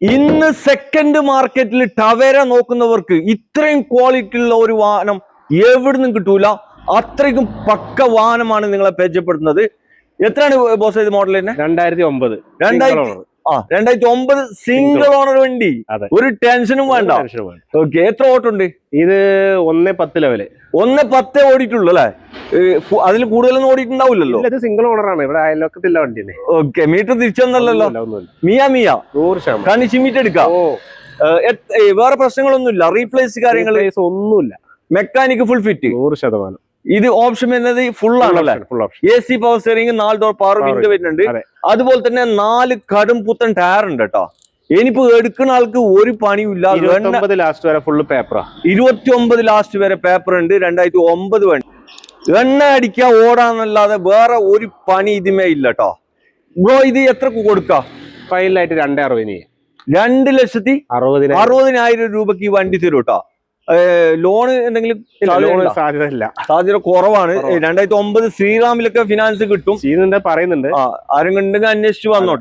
ഇന്ന് സെക്കൻഡ് മാർക്കറ്റിൽ ടവേര നോക്കുന്നവർക്ക് ഇത്രയും ക്വാളിറ്റി ഉള്ള ഒരു വാഹനം എവിടുന്നും കിട്ടൂല. അത്രയ്ക്കും പക്ക വാഹനമാണ് നിങ്ങളെ പരിചയപ്പെടുത്തുന്നത്. എത്രയാണ് ബോസ് ഇത് മോഡൽ തന്നെ? 2009 സിംഗിൾ ഓണർ വണ്ടി. ഒരു ടെൻഷനും വേണ്ട. ഓക്കെ, എത്ര ഓട്ടുണ്ട് ഇത്? 1.10 ലെവല്. 1.10 ഓടിയിട്ടുള്ളൂ അല്ലെ? അതിൽ കൂടുതലൊന്നും ഓടിയിട്ടുണ്ടാവില്ലല്ലോ. ഇത് സിംഗിൾ ഓണർ ആണ്. ഇവിടെ അയൽവക്കത്തില്ല വണ്ടി. ഓക്കെ, മീറ്റർ തിരിച്ചൊന്നല്ലോ. മിയ 100% കണിച്ചിമീറ്റ് എടുക്കാം. വേറെ പ്രശ്നങ്ങളൊന്നുമില്ല, റീപ്ലേസ് കാര്യങ്ങൾ ഒന്നുമില്ല. Mechanic full fit 100%. ഇത് ഓപ്ഷൻ വരുന്നത് ഫുൾ ആണല്ലേ? AC power steering, 4 door power window വരുന്നുണ്ട്. അതുപോലെ തന്നെ 4 കടും പുത്തൻ ടയർ ഉണ്ട് കേട്ടോ. ഇനിയിപ്പോ എടുക്കുന്ന ആൾക്ക് ഒരു പണിയും ഇല്ല. 29 ലാസ്റ്റ് വരെ ഫുള്ള് പേപ്പറാ. 29 ലാസ്റ്റ് വരെ പേപ്പർ ഉണ്ട്. 2009 വണ്ടി. എണ്ണ അടിക്കാ ഓടാന്നല്ലാതെ വേറെ ഒരു പണി ഇതിമേ ഇല്ല കേട്ടോ. ബ്രോ, ഇത് എത്ര കൊടുക്കാം? ഫൈനലായിട്ട് 2,60,000 രൂപക്ക് ഈ വണ്ടി തരും കേട്ടോ. ലോണ് എന്തെങ്കിലും സാധ്യത കുറവാണ്. 2009 ശ്രീറാമിലൊക്കെ ഫിനാൻസ് കിട്ടും പറയുന്നുണ്ട്. ആരും കണ്ടെങ്കിൽ അന്വേഷിച്ച് വന്നോട്ടെ.